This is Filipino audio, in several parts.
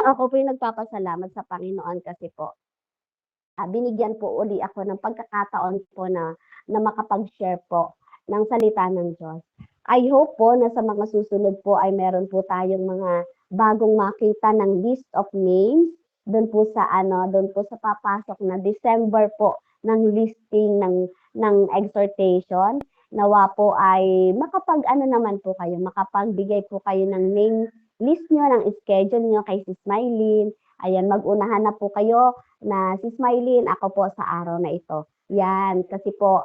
Ako po yung nagpapasalamat sa Panginoon kasi po, binigyan po uli ako ng pagkakataon po na makapag-share po ng salita ng Diyos. I hope po na sa mga susunod po ay meron po tayong mga bagong makita ng list of names doon po sa papasok na December po ng listing ng exhortation. Nawa po ay makapag-ano naman po kayo, makapagbigay po kayo ng name list nyo, ng schedule nyo kay Sis Mylene. Ayan, mag-unahan na po kayo na Sis Mylene, ako po sa araw na ito. Yan, kasi po,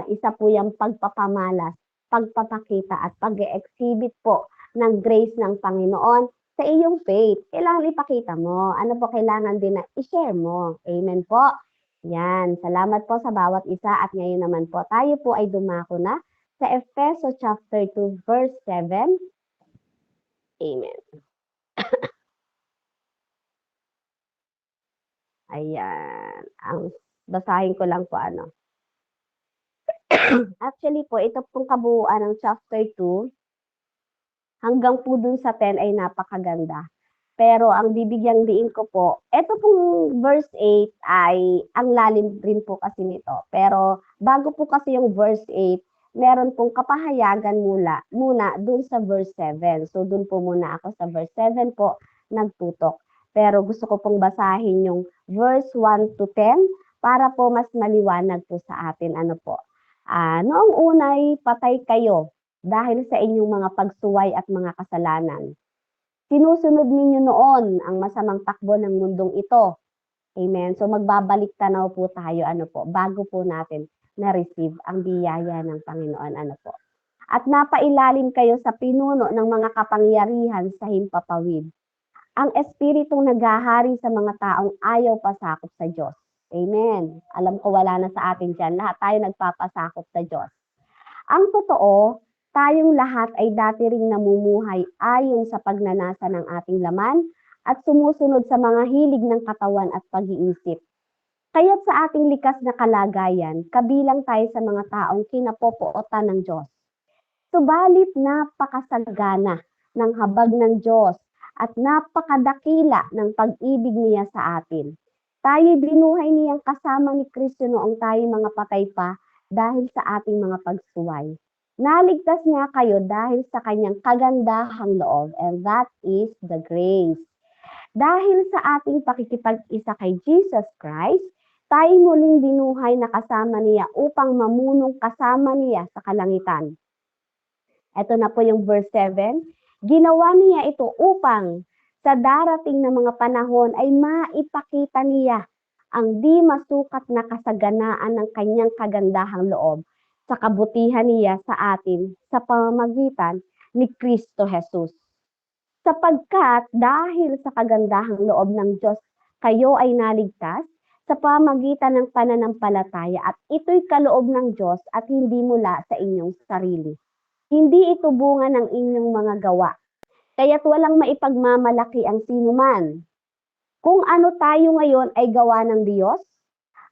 isa po yung pagpapamalas, pagpapakita at pag-exhibit po ng grace ng Panginoon sa iyong faith. Kailangan ipakita mo. Ano po kailangan din na i-share mo. Amen po. Yan, salamat po sa bawat isa at ngayon naman po tayo po ay dumako na sa Efeso chapter 2 verse 7. Amen. Ayan. Basahin ko lang po Actually po, ito pong kabuuan ng chapter 2 hanggang po dun sa 10 ay napakaganda. Pero ang bibigyang diin ko po, ito pong verse 8 ay ang lalim rin po kasi nito. Pero bago po kasi yung verse 8, meron pong kapahayagan muna dun sa verse 7. So dun po muna ako sa verse 7 po nagtutok. Pero gusto ko pong basahin yung verse 1 to 10 para po mas maliwanag po sa atin. Noong unay patay kayo dahil sa inyong mga pagsuway at mga kasalanan. Sinusunod ninyo noon ang masamang takbo ng mundong ito. Amen. So magbabalik tanaw po tayo bago po natin na-receive ang biyaya ng Panginoon At napailalim kayo sa pinuno ng mga kapangyarihan sa himpapawid. Ang espiritong naghahari sa mga taong ayaw pasakop sa Diyos. Amen. Alam ko wala na sa atin dyan. Lahat tayo nagpapasakop sa Diyos. Ang totoo, tayong lahat ay dati ring namumuhay ayon sa pagnanasa ng ating laman at sumusunod sa mga hilig ng katawan at pag-iisip. Kaya't sa ating likas na kalagayan, kabilang tayo sa mga taong kinapopootan ng Diyos. Subalit napakasagana ng habag ng Diyos at napakadakila ng pag-ibig niya sa atin. Tayo binuhay niyang kasama ni Kristo noong tayo mga patay pa dahil sa ating mga pagsuway. Naligtas niya kayo dahil sa kanyang kagandahang loob, and that is the grace. Dahil sa ating pakikipag-isa kay Jesus Christ, tayo muling binuhay na kasama niya upang mamunong kasama niya sa kalangitan. Ito na po yung verse 7. Ginawa niya ito upang sa darating na mga panahon ay maipakita niya ang di masukat na kasaganaan ng kanyang kagandahang loob sa kabutihan niya sa atin sa pamamagitan ni Kristo Jesus. Sapagkat dahil sa kagandahang loob ng Diyos, kayo ay naligtas sa pamamagitan ng pananampalataya at ito'y kaloob ng Diyos at hindi mula sa inyong sarili. Hindi ito bunga ng inyong mga gawa, kaya't walang maipagmamalaki ang sinuman. Kung ano tayo ngayon ay gawa ng Diyos,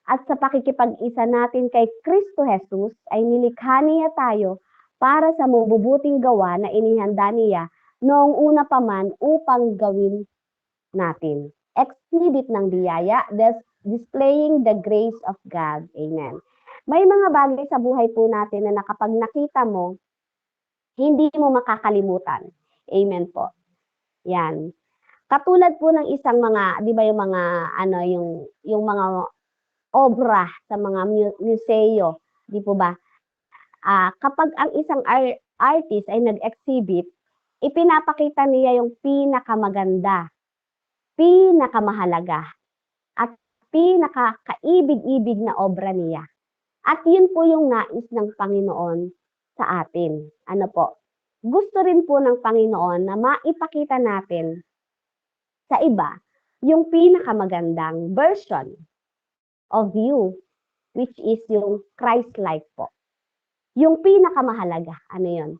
at sa pakikipag-isa natin kay Kristo Jesus ay nilikha niya tayo para sa mabubuting gawa na inihanda niya noong una pa man upang gawin natin. Exhibit ng biyaya, displaying the grace of God. Amen. May mga bagay sa buhay po natin na kapag nakita mo, hindi mo makakalimutan. Amen po. Yan. Katulad po ng isang mga, 'di ba yung mga yung mga obra sa mga museo, di po ba? Kapag ang isang artist ay nag-exhibit, ipinapakita niya yung pinakamaganda, pinakamahalaga, at pinakakaibig-ibig na obra niya. At yun po yung nais ng Panginoon sa atin. Gusto rin po ng Panginoon na maipakita natin sa iba yung pinakamagandang version of you, which is yung Christ-like po. Yung pinakamahalaga, yun?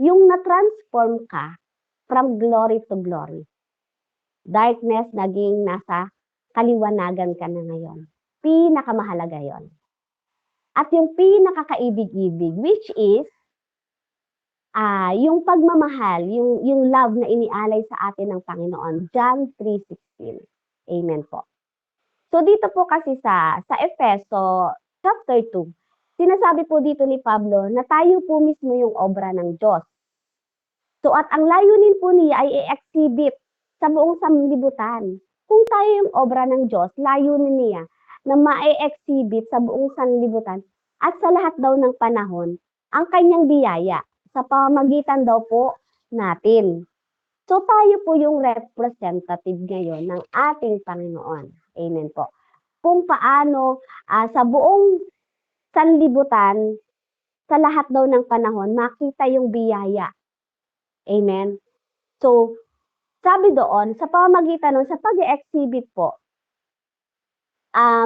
Yung na-transform ka from glory to glory. Darkness naging nasa kaliwanagan ka na ngayon. Pinakamahalaga yon. At yung pinakakaibig-ibig, which is yung pagmamahal, yung love na inialay sa atin ng Panginoon. John 3:16. Amen po. So dito po kasi sa Efeso chapter 2, sinasabi po dito ni Pablo na tayo po mismo yung obra ng Diyos. So at ang layunin po niya ay i-exhibit sa buong sanlibutan. Kung tayo yung obra ng Diyos, layunin niya na ma-exhibit sa buong sanlibutan at sa lahat daw ng panahon ang kanyang biyaya sa pamamagitan daw po natin. So tayo po yung representative ngayon ng ating Panginoon. Amen po. Kung paano sa buong sanlibutan, sa lahat daw ng panahon, makita yung biyaya. Amen. So, sabi doon, sa pamamagitan nun, sa pag-exhibit po,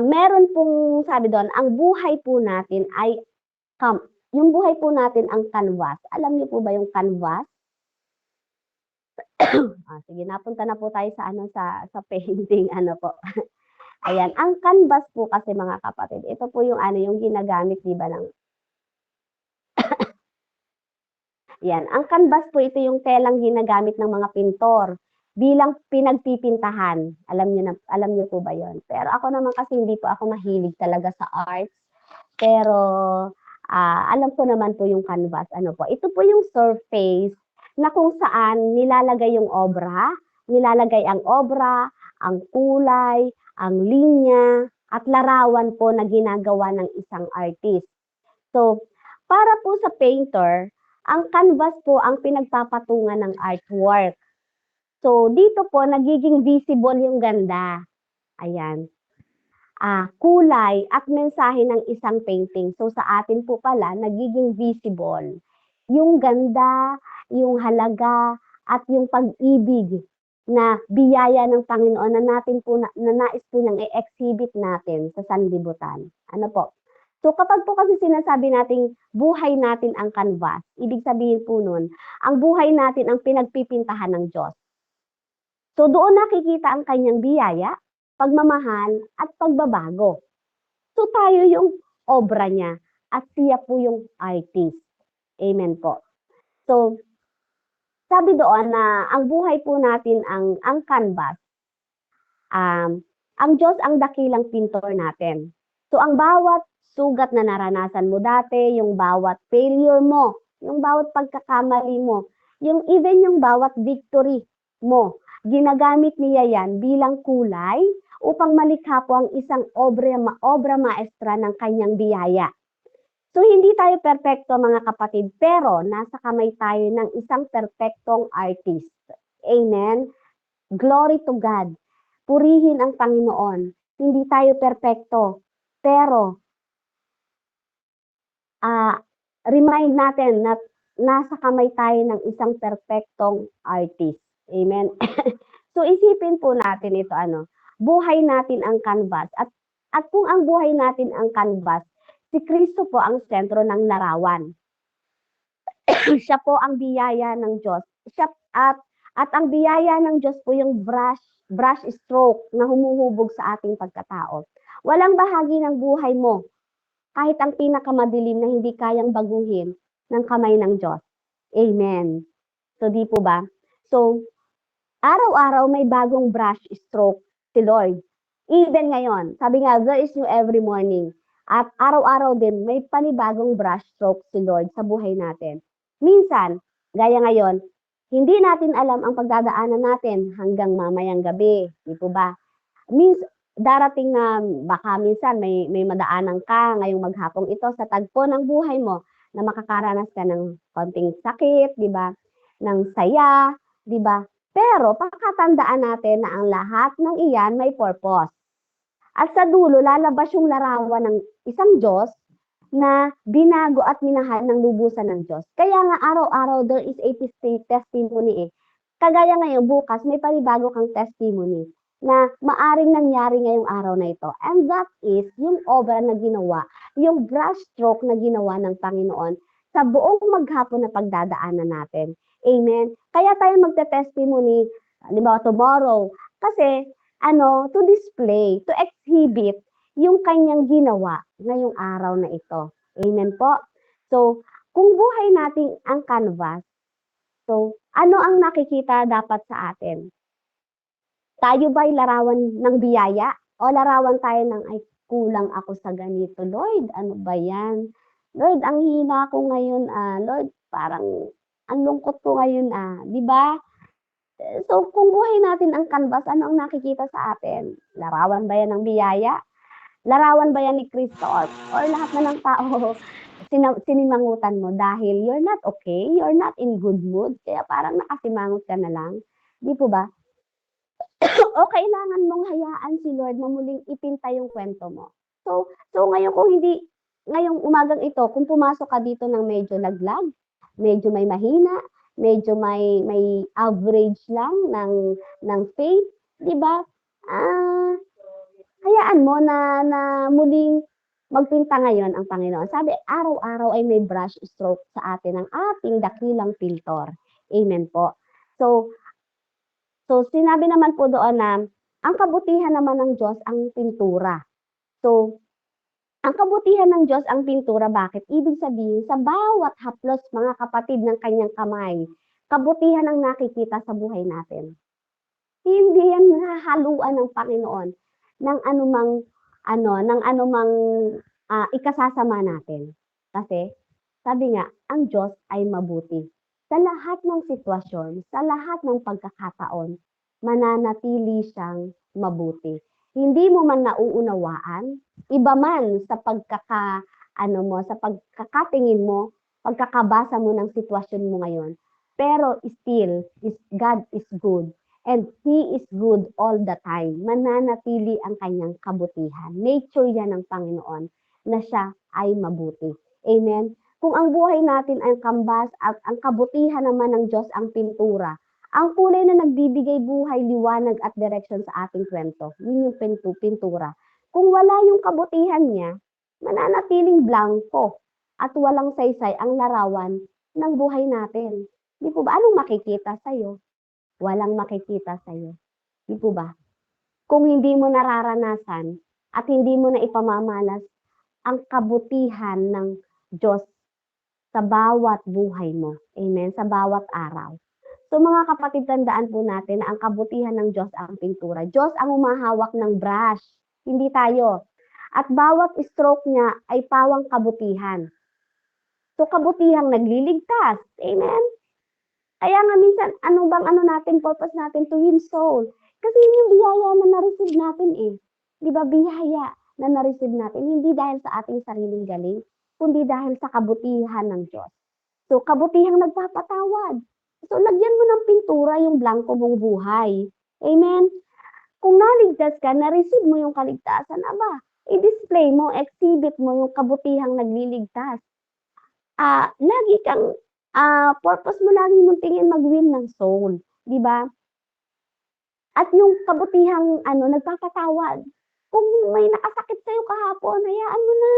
meron pong, sabi doon, ang buhay po natin ay, yung buhay po natin ang canvas. Alam niyo po ba yung canvas? Sige, napunta na po tayo sa painting, po. Ayan, ang canvas po kasi mga kapatid, ito po yung yung ginagamit, di ba, ng yan, ang canvas po ito yung telang ginagamit ng mga pintor bilang pinagpipintahan. Alam niyo po ba 'yon? Pero ako naman kasi hindi po ako mahilig talaga sa arts. Pero alam ko naman po yung canvas. Ano po? Ito po yung surface na kung saan nilalagay yung obra, nilalagay ang obra, ang kulay, ang linya, at larawan po na ginagawa ng isang artist. So, para po sa painter, ang canvas po ang pinagpapatungan ng artwork. So, dito po nagiging visible yung ganda. Ayan. Kulay at mensahe ng isang painting. So, sa atin po pala, nagiging visible yung ganda, yung halaga, at yung pag-ibig na biyaya ng Panginoon na nais po niyang i-exhibit natin sa sanlibutan. Ano po? So kapag po kasi sinasabi nating buhay natin ang canvas, ibig sabihin po nun, ang buhay natin ang pinagpipintahan ng Diyos. So doon nakikita ang kanyang biyaya, pagmamahal, at pagbabago. So tayo yung obra niya at siya po yung artist. Amen po. So, sabi doon na ang buhay po natin ang canvas. Ang Diyos ang dakilang pintor natin. So, ang bawat sugat na naranasan mo dati, yung bawat failure mo, yung bawat pagkakamali mo, even yung bawat victory mo, ginagamit niya yan bilang kulay upang malikha po ang isang obra maestra ng kanyang biyaya. So, hindi tayo perpekto mga kapatid, pero nasa kamay tayo ng isang perpektong artist. Amen? Glory to God. Purihin ang Panginoon. Hindi tayo perpekto, pero remind natin na nasa kamay tayo ng isang perpektong artist. Amen? So, isipin po natin ito, buhay natin ang canvas. At kung ang buhay natin ang canvas, si Kristo po ang sentro ng larawan. Siya po ang biyaya ng Diyos. At ang biyaya ng Diyos po yung brush stroke na humuhubog sa ating pagkatao. Walang bahagi ng buhay mo, kahit ang pinakamadilim na hindi kayang baguhin ng kamay ng Diyos. Amen. So, di po ba? So, araw-araw may bagong brush stroke si Lord. Even ngayon, sabi nga, there is new every morning. At araw-araw din, may panibagong brush stroke si Lord sa buhay natin. Minsan, gaya ngayon, hindi natin alam ang pagdadaanan natin hanggang mamayang gabi. Di po ba? Darating na baka minsan may madaanan ka ngayong maghapong ito sa tagpo ng buhay mo na makakaranas ka ng konting sakit, di ba? Ng saya, di ba? Pero pakatandaan natin na ang lahat ng iyan may purpose. At sa dulo, lalabas yung larawan ng isang Diyos na binago at minahal ng lubusan ng Diyos. Kaya nga araw-araw there is a testimony eh. Kagaya ngayon, bukas may panibago kang testimony na maaring nangyari ngayong araw na ito. And that is yung obra na ginawa, yung brush stroke na ginawa ng Panginoon sa buong maghapon na pagdadaanan natin. Amen? Kaya tayo magte-testimony, halimbawa tomorrow, kasi to display, to exhibit yung kanyang ginawa ngayong araw na ito. Amen po? So, Kung buhay natin ang canvas, so ano ang nakikita dapat sa atin? Tayo ba'y larawan ng biyaya o larawan tayo ng, "Ay, kulang ako sa ganito, Lord, ano ba 'yan? Lord, ang hina ko ngayon, Lord, parang ang lungkot ko ngayon, 'di ba? So, kung buhay natin ang canvas, ano ang nakikita sa atin? Larawan ba 'yan ng biyaya? Larawan ba 'yan ni Kristo or lahat na ng tao sinimangutan mo dahil you're not okay, you're not in good mood, kaya parang nakasimangot ka na lang, 'di po ba? O kailangan mong hayaan si Lord na muling ipinta yung kwento mo. So ngayon kung hindi ngayong umagang ito kung pumasok ka dito ng medyo laglag, medyo may mahina, medyo may average lang ng faith, 'di ba? Ah, hayaan mo na muling magpinta ngayon ang Panginoon. Sabi, araw-araw ay may brush stroke sa atin ng ating dakilang pintor. Amen po. So, So, sinabi naman po doon na ang kabutihan naman ng Diyos ang pintura. So, ang kabutihan ng Diyos ang pintura, bakit? Ibig sabihin, sa bawat haplos, mga kapatid ng kanyang kamay, kabutihan ang nakikita sa buhay natin. Hindi yan nahahaluan ng Panginoon ng anumang ng anumang ikasasama natin. Kasi, sabi nga, ang Diyos ay mabuti. Sa lahat ng sitwasyon, sa lahat ng pagkakataon, mananatili siyang mabuti. Hindi mo man nauunawaan, iba man sa sa pagkakatingin mo, pagkakabasa mo ng sitwasyon mo ngayon. Pero still, God is good. And He is good all the time. Mananatili ang kanyang kabutihan. Nature yan ng Panginoon na siya ay mabuti. Amen? Kung ang buhay natin ay kambas at ang kabutihan naman ng Diyos ang pintura, ang kulay na nagbibigay buhay, liwanag at direksyon sa ating kwento, yun yung pintura. Kung wala yung kabutihan niya, mananatiling blanco at walang saysay ang larawan ng buhay natin. Di po ba? Anong makikita sa'yo? Walang makikita sa'yo. Di po ba? Kung hindi mo nararanasan at hindi mo na ipamamalas ang kabutihan ng Diyos sa bawat buhay mo. Amen? Sa bawat araw. So mga kapatid, tandaan po natin na ang kabutihan ng Diyos ang pintura. Diyos ang umahawak ng brush, hindi tayo. At bawat stroke niya ay pawang kabutihan. So kabutihang nagliligtas. Amen? Kaya nga minsan, purpose natin to win soul. Kasi yun yung biyaya na na-receive natin eh. Di ba, biyaya na na-receive natin, hindi dahil sa ating sariling galing, kundi dahil sa kabutihan ng Diyos. So, kabutihang nagpapatawad. So, lagyan mo ng pintura yung blanco mong buhay. Amen? Kung naligtas ka, na-receive mo yung kaligtasan, i-display mo, exhibit mo yung kabutihang nagliligtas. Lagi kang purpose mo lagi mong tingin mag-win ng soul, 'di ba? At yung kabutihang nagpapatawad. Kung may nakasakit sa'yo kahapon, hayaan mo na.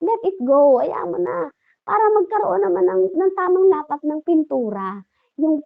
Let it go, hayaan mo na. Para magkaroon naman ng tamang lapat ng pintura. Yung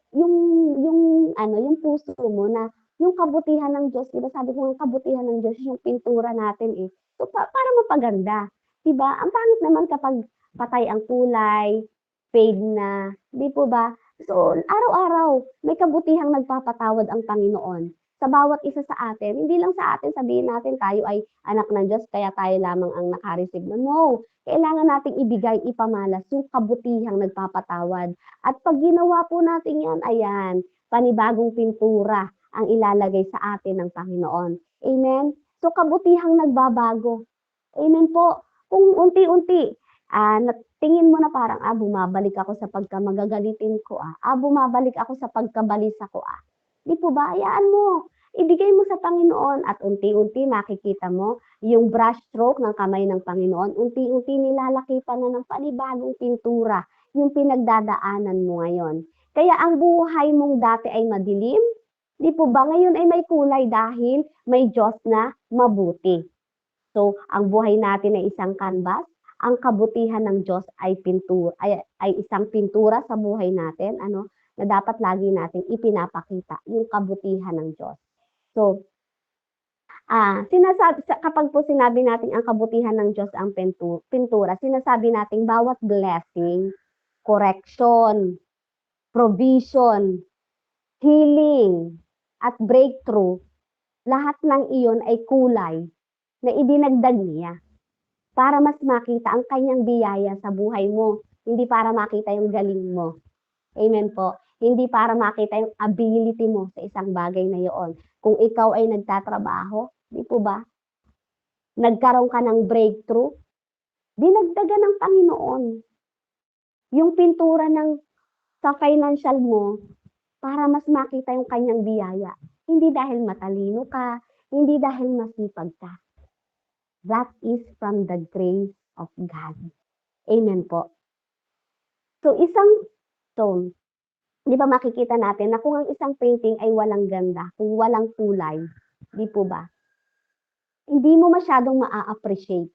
puso mo na yung kabutihan ng Diyos, 'di ba? Sabi ko ang kabutihan ng Diyos yung pintura natin eh. So para mapaganda, 'di ba? Ang pangit naman kapag patay ang kulay, fade na, 'di po ba? So, araw-araw may kabutihang nagpapatawad ang Panginoon sa bawat isa sa atin. Hindi lang sa atin sabihin natin tayo ay anak ng Diyos kaya tayo lamang ang naka-receive. No, kailangan nating ibigay, ipamalas yung kabutihang nagpapatawad. At pag ginawa po natin yan, ayan, panibagong pintura ang ilalagay sa atin ng Panginoon. Amen? So, kabutihang nagbabago. Amen po. Kung unti-unti, tingin mo na parang, bumabalik ako sa pagkamagagalitin ko, bumabalik ako sa pagkabalisa ko, 'Di po ba? Hayaan mo. Ibigay mo sa Panginoon at unti-unti makikita mo yung brush stroke ng kamay ng Panginoon. Unti-unti nilalakitan na ng panibagong pintura yung pinagdadaanan mo ngayon. Kaya ang buhay mong dati ay madilim, 'di po ba? Ngayon ay may kulay dahil may Diyos na mabuti. So, ang buhay natin ay isang canvas. Ang kabutihan ng Diyos ay isang pintura sa buhay natin, na dapat lagi nating ipinapakita yung kabutihan ng Diyos. So, kapag po sinabi natin ang kabutihan ng Diyos ang pintura, sinasabi nating bawat blessing correction, provision, healing, at breakthrough, lahat ng iyon ay kulay na idinagdag niya para mas makita ang kanyang biyaya sa buhay mo, hindi para makita yung galing mo. Amen po. Hindi para makita yung ability mo sa isang bagay na iyon. Kung ikaw ay nagtatrabaho, di po ba? Nagkaroon ka ng breakthrough, dinagdagan ng Panginoon yung pintura sa financial mo para mas makita yung kanyang biyaya. Hindi dahil matalino ka, hindi dahil masipag ka. That is from the grace of God. Amen po. So, di ba makikita natin na kung ang isang painting ay walang ganda, kung walang kulay, di po ba? Hindi mo masyadong maa-appreciate.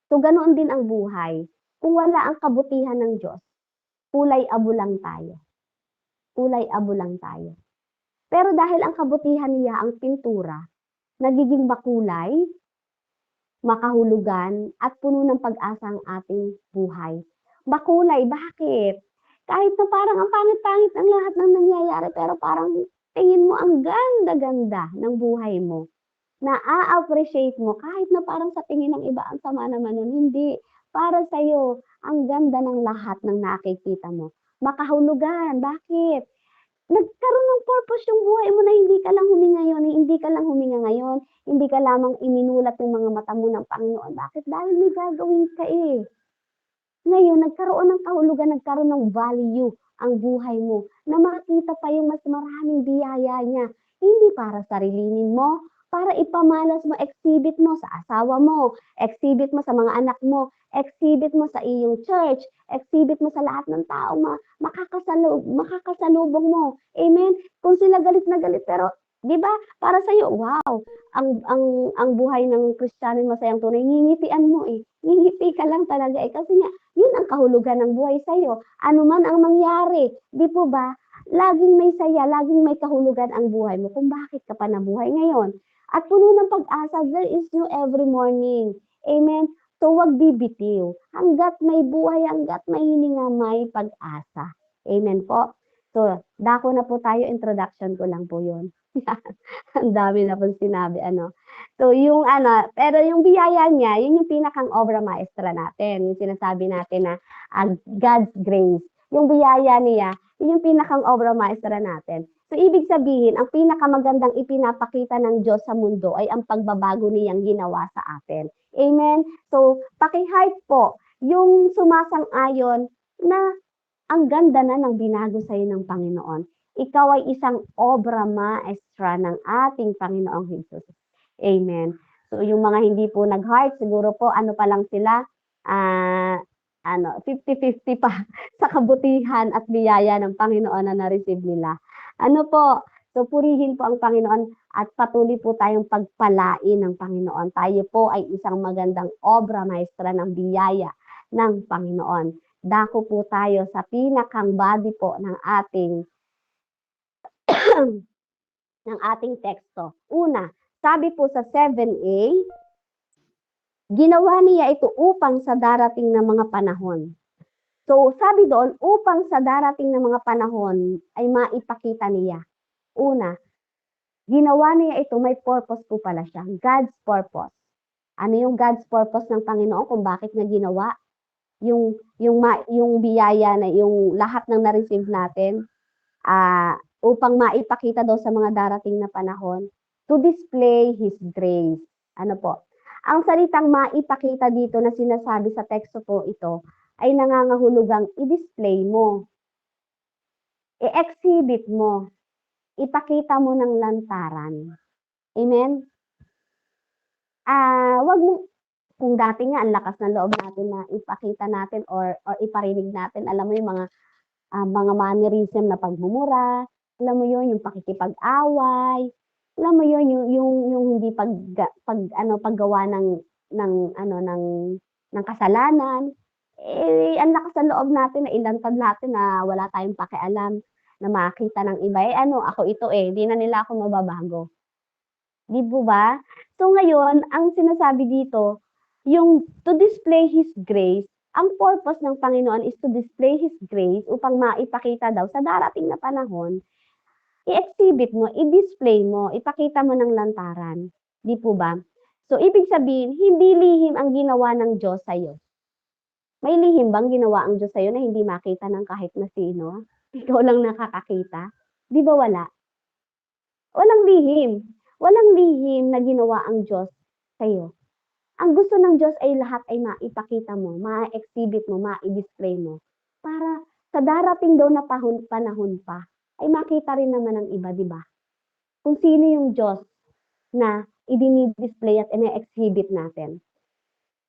So, ganoon din ang buhay. Kung wala ang kabutihan ng Diyos, kulay-abo lang tayo. Kulay-abo lang tayo. Pero dahil ang kabutihan niya, ang pintura, nagiging makulay, makahulugan, at puno ng pag-asa ang ating buhay. Makulay, bakit? Kahit na parang ang pangit-pangit ng lahat ng nangyayari, pero parang tingin mo ang ganda-ganda ng buhay mo. Na-appreciate mo kahit na parang sa tingin ng iba ang sama naman nun, hindi. Para sa'yo, ang ganda ng lahat ng nakikita mo. Makahulugan, bakit? Nagkaroon ng purpose yung buhay mo na hindi ka lang huminga ngayon, hindi ka lang huminga ngayon, hindi ka lamang iminulat yung mga mata mo ng Panginoon. Bakit? Dahil may gagawin ka eh. Ngayon, nagkaroon ng kahulugan, nagkaroon ng value ang buhay mo na makita pa yung mas maraming biyaya niya. Hindi para sarilinin mo, para ipamalas mo, exhibit mo sa asawa mo, exhibit mo sa mga anak mo, exhibit mo sa iyong church, exhibit mo sa lahat ng tao, makakasalubong mo. Amen? Kung sila galit na galit, pero, di ba, para sa'yo, wow, ang buhay ng Kristiyano masayang tunay, ngingitian mo eh. Ngingiti ka lang talaga eh. Kasi nga, yun ang kahulugan ng buhay sa'yo. Ano man ang mangyari, di po ba? Laging may saya, laging may kahulugan ang buhay mo kung bakit ka pa nabuhay ngayon. At puno ng pag-asa, there is new every morning. Amen? So, wag bibitiw. Hanggat may buhay, hanggat may hininga, may pag-asa. Amen po? So, dako na po tayo, introduction ko lang po yun. Ang dami na pong sinabi, ano. So, pero yung biyaya niya, yun yung pinakang obra maestra natin. Yung sinasabi natin na God's grace. Yung biyaya niya, yun yung pinakang obra maestra natin. So, ibig sabihin, ang pinakamagandang ipinapakita ng Diyos sa mundo ay ang pagbabago niyang ginawa sa atin. Amen? So, paki-heart po, yung sumasang-ayon na ang ganda na ng binago sa'yo ng Panginoon. Ikaw ay isang obra maestra ng ating Panginoong Jesus. Amen. So, yung mga hindi po nag-heart, siguro po, ano pa lang sila, 50-50 pa sa kabutihan at biyaya ng Panginoon na na-receive nila. Ano po, so purihin po ang Panginoon at patuloy po tayong pagpalain ng Panginoon. Tayo po ay isang magandang obra maestra ng biyaya ng Panginoon. Dako po tayo sa pinakang body po ng ating ng ating teksto. Una, sabi po sa 7a, ginawa niya ito upang sa darating na mga panahon. So, sabi doon, upang sa darating na mga panahon ay maipakita niya. Una, ginawa niya ito, may purpose po pala siya. God's purpose. Ano yung God's purpose ng Panginoon kung bakit niya ginawa? Yung biyaya na yung lahat ng na-receive natin, upang maipakita daw sa mga darating na panahon, to display His grace. Ano po? Ang salitang maipakita dito na sinasabi sa teksto po ito, ay nangangahulugang i-display mo, i-exhibit mo, ipakita mo ng lantaran. Amen? Wag mo, kung dati nga ang lakas ng loob natin na ipakita natin or iparinig natin, alam mo yung mga mannerism na pagmumura, alam mo yun, yung pakikipag-away, alam mo yun, yung hindi paggawa ng kasalanan. Ang lakas ng loob natin na ilantad natin na wala tayong pakialam na makita ng iba. Ako ito hindi na nila ako mababago. Di po ba? So ngayon, ang sinasabi dito, yung to display His grace, Ang purpose ng Panginoon is to display His grace upang maipakita daw sa darating na panahon, i-exhibit mo, i-display mo, ipakita mo ng lantaran. Di po ba? So, ibig sabihin, hindi lihim ang ginawa ng Diyos sa'yo. May lihim bang ginawa ang Diyos sa'yo na hindi makita ng kahit na sino? Ikaw lang nakakakita? Di ba wala? Walang lihim. Walang lihim na ginawa ang Diyos sa'yo. Ang gusto ng Diyos ay lahat ay maipakita mo, ma-exhibit mo, ma-display mo. Para sa darating daw na panahon pa, ay makita rin naman ng iba, di ba? Kung sino yung Diyos na i-display at ina-exhibit natin.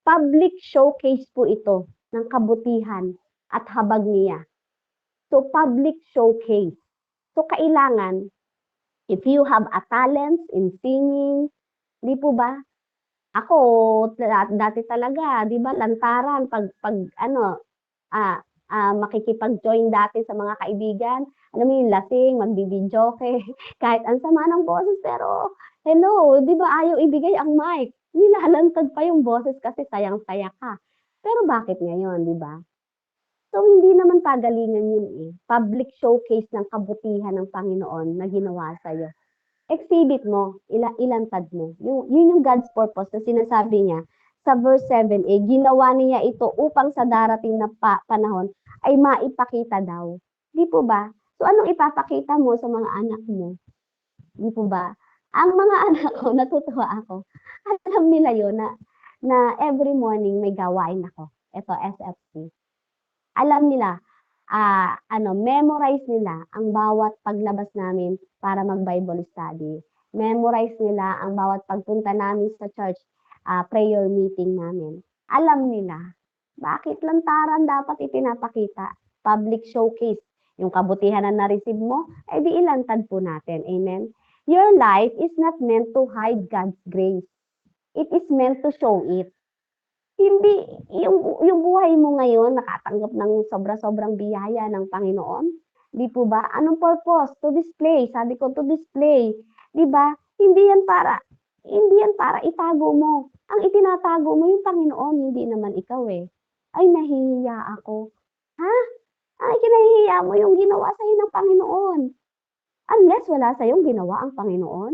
Public showcase po ito ng kabutihan at habag niya. So, public showcase. So, kailangan, if you have a talent in singing, di po ba? Ako, dati talaga, di ba, lantaran, pag ano, makikipag-join dati sa mga kaibigan, alam mo yung lasing, magbibidyoke, kahit ang sama ng boses, pero, hello, di ba ayaw ibigay ang mic? Nilalantad pa yung boses kasi sayang-saya ka. Pero bakit ngayon, di ba? So, hindi naman pagalingan yun eh. Public showcase ng kabutihan ng Panginoon na ginawa sa'yo. Exhibit mo, ilantad mo. Yun yung God's purpose na sinasabi niya sa verse 7a, ginawa niya ito upang sa darating na panahon ay maipakita daw. Di po ba? So, anong ipapakita mo sa mga anak mo? Di po ba? Ang mga anak ko, natutuwa ako. Alam nila yun na every morning may gawain ako. Ito, SFC. Alam nila, memorize nila ang bawat paglabas namin para mag-Bible study. Memorize nila ang bawat pagpunta namin sa church, prayer meeting namin. Alam nila, bakit lantaran dapat ipinapakita? Public showcase. Yung kabutihan na na-receive mo, di ilantad po natin. Amen? Your life is not meant to hide God's grace. It is meant to show it. Hindi, yung buhay mo ngayon nakatanggap ng sobra-sobrang biyaya ng Panginoon. Di po ba? Anong purpose? To display. Sabi ko, to display. Di ba? Hindi yan para itago mo. Ang itinatago mo yung Panginoon, hindi naman ikaw eh. Ay, nahihiya ako. Ha? Ay, kinahihiya mo yung ginawa sa'yo ng Panginoon. Unless wala sa'yong ginawa ang Panginoon.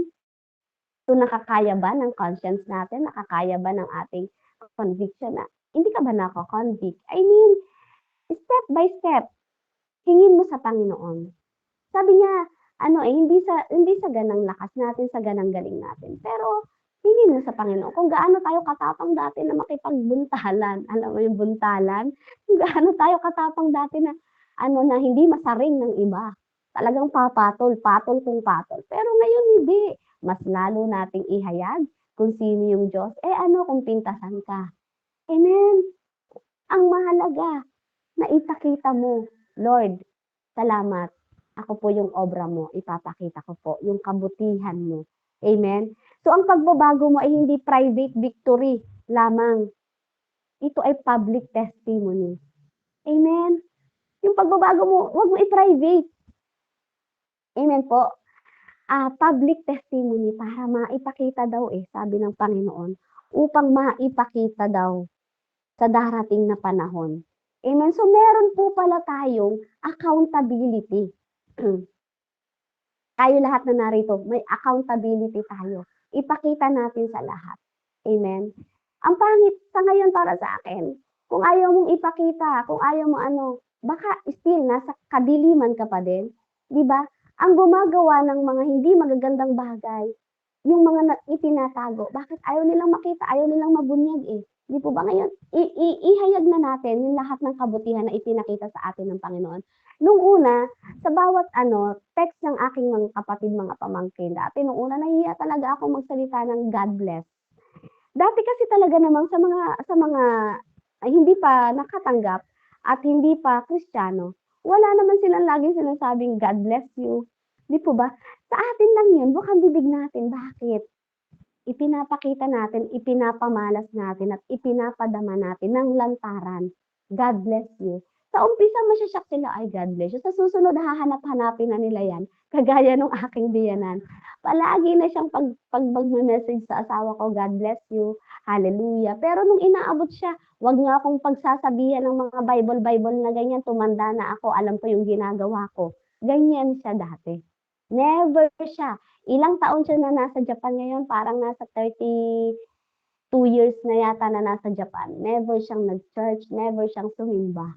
So, nakakaya ba ng conscience natin? Nakakaya ba ng ating conviction na hindi ka ba nako-convict? I mean, step by step, hingin mo sa Panginoon. Sabi niya, hindi sa ganang lakas natin, sa ganang galing natin. Pero, hingin mo sa Panginoon. Kung gaano tayo katapang dati na makipagbuntalan, alam mo yung buntalan? Kung gaano tayo katapang dati na, na hindi masaring ng iba. Talagang patol kung patol. Pero ngayon hindi. Mas lalo nating ihayag kung sino yung Diyos. Kung pintasan ka. Amen. Ang mahalaga, na ipakita mo, Lord, salamat. Ako po yung obra mo. Ipapakita ko po yung kabutihan mo. Amen. So, ang pagbabago mo ay hindi private victory lamang. Ito ay public testimony. Amen. Yung pagbabago mo, huwag mo i-private. Amen po. Public testimony para maipakita daw sabi ng Panginoon, upang maipakita daw sa darating na panahon. Amen. So, meron po pala tayong accountability. Tayo lahat na narito, may accountability tayo. Ipakita natin sa lahat. Amen. Ang pangit sa ngayon para sa akin, kung ayaw mong ipakita, kung ayaw mo baka still nasa kadiliman ka pa din. Di ba? Ang gumagawa ng mga hindi magagandang bagay, yung mga itinatago, bakit ayaw nilang makita, ayaw nilang mabunyag Di po ba ngayon? Ihayag na natin yung lahat ng kabutihan na ipinakita sa atin ng Panginoon. Nung una, sa bawat text ng aking mga kapatid, mga pamangkin, dati nung una, nahihiya talaga ako magsalita ng God bless. Dati kasi talaga namang sa mga hindi pa nakatanggap at hindi pa Kristiyano, wala naman silang laging sinasabing God bless you. Di po ba? Sa atin lang yun, bukang bibig natin. Bakit? Ipinapakita natin, ipinapamalas natin, at ipinapadama natin ng lantaran. God bless you. Sa umpisa masya-shock sila, "Ay, God bless you." Sa susunod hahanap-hanapin na nila 'yan, kagaya nung aking biyenan. Palagi na siyang 'pag magme-message sa asawa ko, "God bless you, hallelujah." Pero nung inaabot siya, wag niya akong pagsasabihan ng mga Bible na ganyan, tumanda na ako, alam ko yung ginagawa ko. Ganyan siya dati. Never siya. Ilang taon siya na nasa Japan ngayon, parang nasa 2 years na yata na nasa Japan. Never siyang nag-church, never siyang sumimba.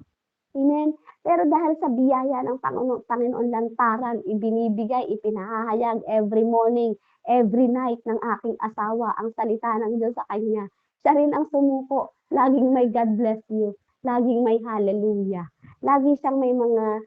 Amen. Pero dahil sa biyaya ng Panginoon lantaran, ibinibigay, ipinahahayag every morning, every night ng aking asawa ang salita ng Diyos sa kanya. Siya rin ang sumuko. Laging may God bless you. Laging may hallelujah. Lagi siyang may mga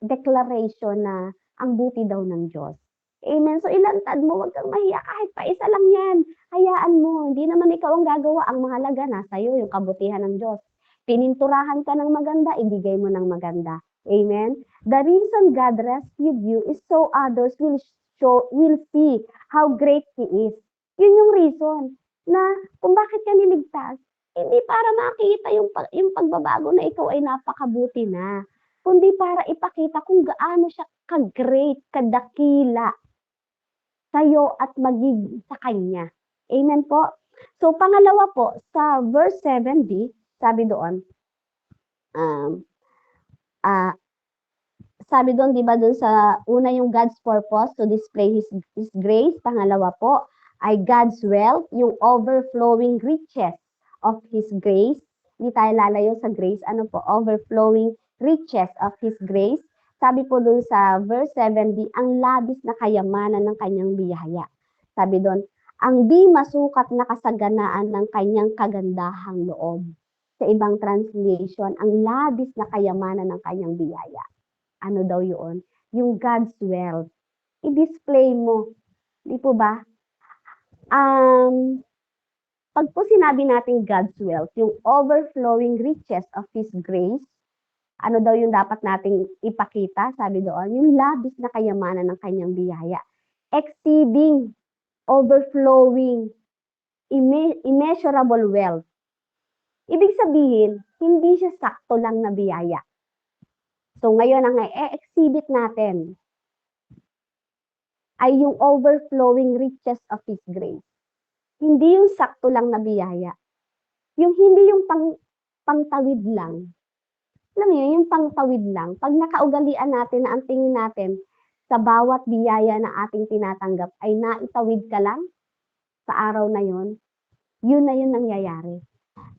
declaration na ang buti daw ng Diyos. Amen. So ilantad mo, wag kang mahiya kahit pa isa lang yan. Hayaan mo, hindi naman ikaw ang gagawa. Ang mahalaga nasa iyo yung kabutihan ng Diyos. Pininturahan ka ng maganda, ibigay mo ng maganda. Amen? The reason God rescued you is so others will see how great He is. Yun yung reason na kung bakit ka niligtas. Hindi para makita yung pagbabago na ikaw ay napakabuti na, kundi para ipakita kung gaano siya ka-great, kadakila sa'yo at magiging sa Kanya. Amen po? So, pangalawa po, sa verse 7b, sabi doon, sabi doon, di ba, doon sa una yung God's purpose to display His grace. Pangalawa po ay God's wealth, yung overflowing riches of His grace. Hindi tayo lalayo sa grace. Ano po? Overflowing riches of His grace. Sabi po doon sa verse 7b, ang labis na kayamanan ng kanyang biyaya. Sabi doon, ang di masukat na kasaganaan ng kanyang kagandahang loob. Sa ibang translation, ang labis na kayamanan ng kanyang biyaya. Ano daw yun? Yung God's wealth. I-display mo. Di po ba? Pag po sinabi natin God's wealth, yung overflowing riches of His grace, ano daw yung dapat nating ipakita? Sabi doon, yung labis na kayamanan ng kanyang biyaya. Exceeding, overflowing, immeasurable wealth. Ibig sabihin, hindi siya sakto lang na biyaya. So ngayon ang i-exhibit natin ay yung overflowing riches of His grace. Hindi yung sakto lang na biyaya. Yung hindi yung pangtawid lang. Alam niyo, yung pangtawid lang. Pag nakaugalian natin na ang tingin natin sa bawat biyaya na ating tinatanggap ay naitawid ka lang sa araw na yun, yun na yun nangyayari.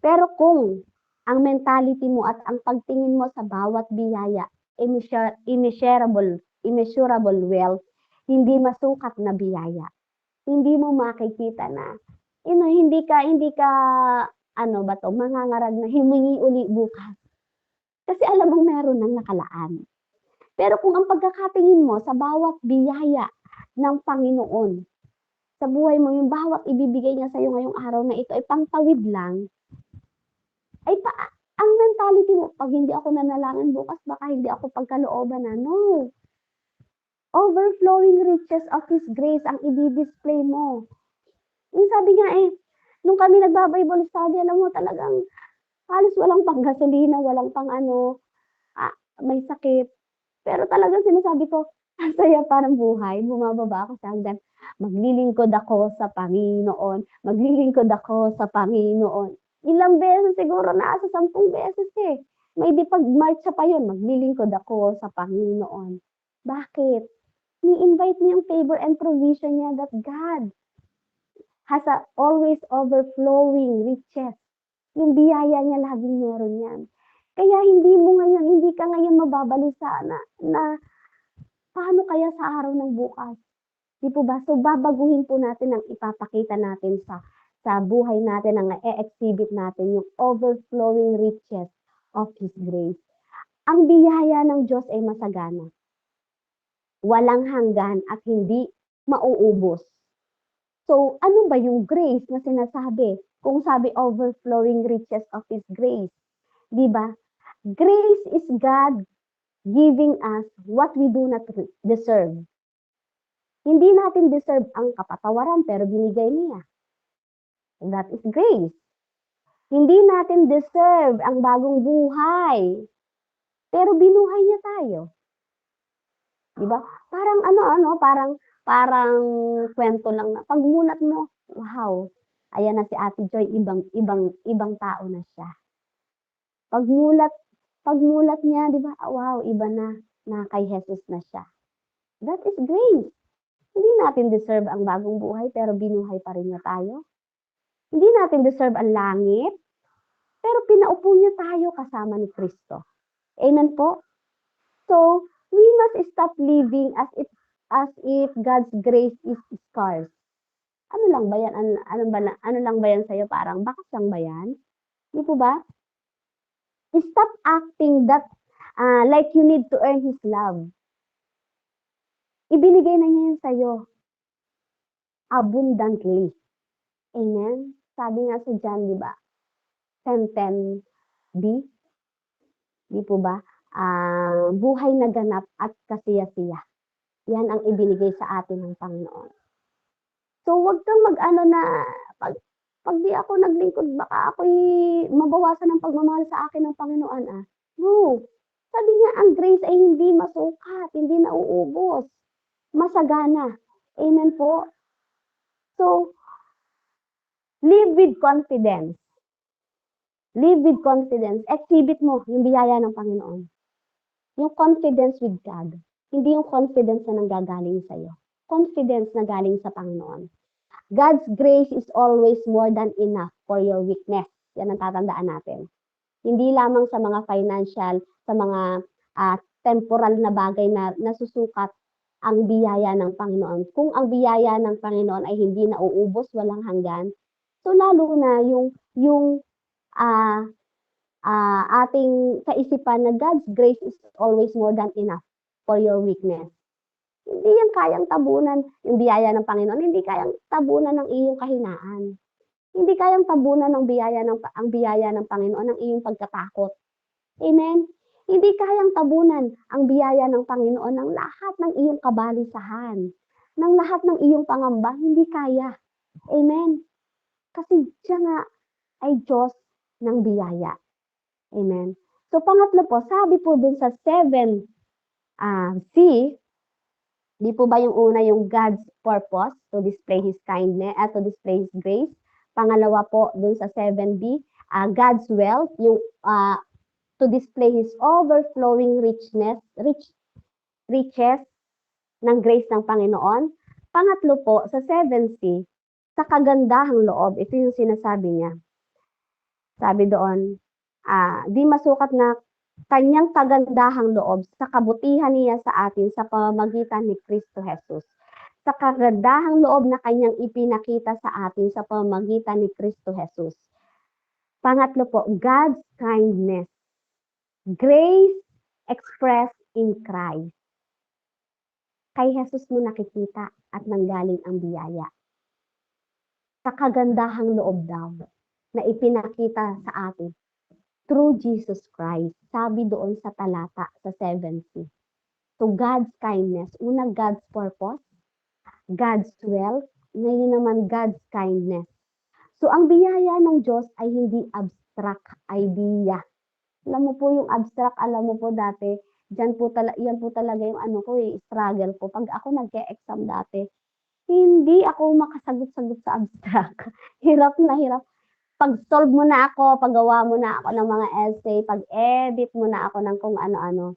Pero kung ang mentality mo at ang pagtingin mo sa bawat biyaya, immeasurable wealth, hindi masukat na biyaya. Hindi mo makikita na, hindi ka, mangangarag na himingi uli bukas. Kasi alam mong meron ng nakalaan. Pero kung ang pagkakatingin mo sa bawat biyaya ng Panginoon, sa buhay mo, yung bawat ibibigay niya sa'yo ngayong araw na ito ay pangtawid lang, ay ang mentality mo, pag hindi ako nanalangin bukas, baka hindi ako pagkalooban na. No. Overflowing riches of His grace ang i-display mo. Yung sabi nga nung kami nagba-Bible study, alam mo talagang halos walang pang gasolina, walang pang may sakit. Pero talagang sinasabi ko, ang saya parang buhay. Bumababa ako sa hagdan. Maglilingkod ako sa Panginoon. Maglilingkod ako sa Panginoon. Ilang beses siguro, nasa 10 beses May di pag-marcha pa yun, maglilingkod ako sa Panginoon. Bakit? Ni-invite niya yung favor and provision niya that God has always overflowing riches. Yung biyaya niya laging meron yan. Kaya hindi ka ngayon mababalisa na paano kaya sa araw ng bukas? Di po ba? So babaguhin po natin ang ipapakita natin sa buhay natin, ang i-exhibit natin yung overflowing riches of His grace. Ang biyaya ng Diyos ay masagana. Walang hanggan at hindi mauubos. So, ano ba yung grace na sinasabi? Kung sabi overflowing riches of His grace. Di ba? Grace is God giving us what we do not deserve. Hindi natin deserve ang kapatawaran pero binigay niya. That is grace. Hindi natin deserve ang bagong buhay, pero binuhay niya tayo. 'Di ba? Parang ano, parang parang kwento lang na pagmulat mo, wow, ayan na si Ate Joy, ibang ibang ibang tao na siya. Pagmulat pagmulat niya 'di ba, wow, iba na kay Jesus na siya. That is grace. Hindi natin deserve ang bagong buhay pero binuhay pa rin niya tayo. Hindi natin deserve ang langit, pero pinaupo niya tayo kasama ni Kristo. Amen po? So, we must stop living as if God's grace is scarce. Ano lang ba 'yan, ano lang ba 'yan sa'yo, parang bakas lang ba 'yan? 'Di po ba? Stop acting that, like you need to earn His love. Ibinigay na niya 'yan sa'yo, abundantly. Amen? Sabi nga sa John 'di ba, 10:10b, 'di po ba? Buhay na ganap at kasiya-siya. 'Yan ang ibinigay sa atin ng Panginoon. So, wag kang mag-ano na 'pag 'pag 'di ako naglingkod baka ako'y mabawasan ng pagmamahal sa akin ng Panginoon, No, sabi nga ang grace ay hindi masukat, hindi nauubos, masagana. Amen po? So, live with confidence. Live with confidence. Exhibit mo yung biyaya ng Panginoon. Yung confidence with God. Hindi yung confidence na nanggagaling sa'yo. Confidence na galing sa Panginoon. God's grace is always more than enough for your weakness. Yan ang tatandaan natin. Hindi lamang sa mga financial, sa mga temporal na bagay na nasusukat ang biyaya ng Panginoon. Kung ang biyaya ng Panginoon ay hindi nauubos, walang hanggan, so lalo na yung ating kaisipan na God's grace is always more than enough for your weakness. Hindi yan kayang tabunan yung biyaya ng Panginoon, hindi kayang tabunan ng iyong kahinaan. Hindi kayang tabunan ng ang biyaya ng Panginoon ng iyong pagkatakot. Amen? Hindi kayang tabunan ang biyaya ng Panginoon ng lahat ng iyong kabalisahan, ng lahat ng iyong pangamba, hindi kaya. Amen? Kasi siya nga ay Diyos ng biyaya. Amen? So, pangatlo po, sabi po dun sa 7C, di po ba yung una yung God's purpose to display His kindness, to display His grace? Pangalawa po dun sa 7B, God's wealth, yung to display His overflowing riches ng grace ng Panginoon. Pangatlo po, sa 7C, sa kagandahang loob, ito yung sinasabi niya. Sabi doon, di masukat na kanyang kagandahang loob sa kabutihan niya sa atin sa pamamagitan ni Kristo Jesus. Sa kagandahang loob na kanyang ipinakita sa atin sa pamamagitan ni Kristo Jesus. Pangatlo po, God's kindness. Grace expressed in Christ. Kay Jesus mo nakikita at nanggaling ang biyaya. Sa kagandahang loob daw na ipinakita sa atin through Jesus Christ. Sabi doon sa talata sa 7C. So God's kindness, una God's purpose, God's wealth, ngayon naman God's kindness. So ang biyaya ng Diyos ay hindi abstract idea. Alam mo po yung abstract, alam mo po dati, yan po talaga yung struggle ko. Pag ako nag-e-exam dati, hindi ako makasagot-sagot sa abstract. Hirap na hirap. Pag-solve mo na ako, paggawa mo na ako ng mga essay, pag-edit mo na ako ng kung ano-ano.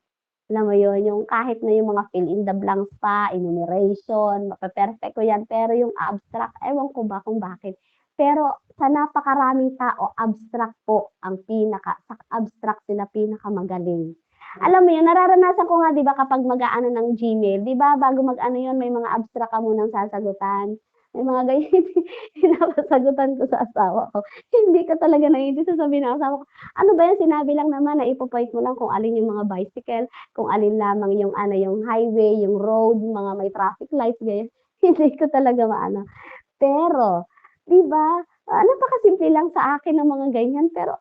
Alam mo yun, yung kahit na yung mga fill in the blanks pa, enumeration, mape-perfect ko yan. Pero yung abstract, ewan ko ba kung bakit. Pero sa napakaraming tao, abstract po ang sa abstract sila pinakamagaling. Alam mo yun, nararanasan ko nga, di ba, kapag mag-aano ng Gmail, di ba, bago mag-ano yun, may mga abstract ka munang sasagutan. May mga ganyan, pinapasagutan ko sa asawa ko. Hindi ko talaga naiintindihan, sasabihin ng asawa ko, ano ba yan, sinabi lang naman na ipo-point mo lang kung alin yung mga bicycle, kung alin lamang yung yung highway, yung road, mga may traffic lights, ganyan. Hindi ko talaga maano. Pero, 'di ba, napakasimple lang sa akin ng mga ganyan, pero